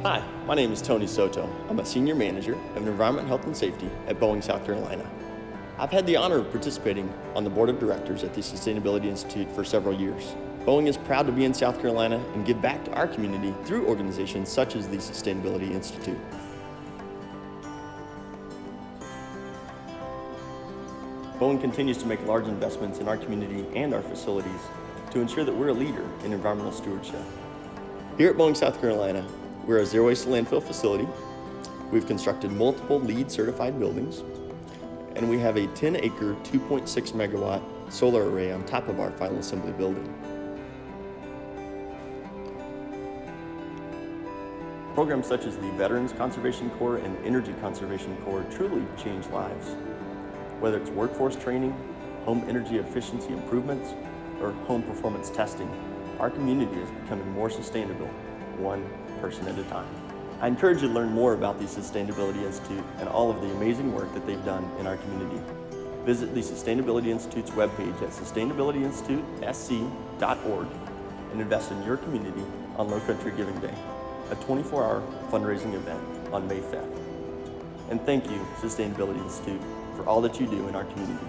Hi, my name is Tony Soto. I'm a Senior Manager of Environment, Health, and Safety at Boeing, South Carolina. I've had the honor of participating on the Board of Directors at the Sustainability Institute for several years. Boeing is proud to be in South Carolina and give back to our community through organizations such as the Sustainability Institute. Boeing continues to make large investments in our community and our facilities to ensure that we're a leader in environmental stewardship. Here at Boeing, South Carolina, we're a zero-waste landfill facility. We've constructed multiple LEED certified buildings, and we have a 10-acre, 2.6 megawatt solar array on top of our final assembly building. Programs such as the Veterans Conservation Corps and Energy Conservation Corps truly change lives. Whether it's workforce training, home energy efficiency improvements, or home performance testing, our community is becoming more sustainable, one person at a time. I encourage you to learn more about the Sustainability Institute and all of the amazing work that they've done in our community. Visit the Sustainability Institute's webpage at sustainabilityinstitutesc.org and invest in your community on Low Country Giving Day, a 24-hour fundraising event on May 5th. And thank you, Sustainability Institute, for all that you do in our community.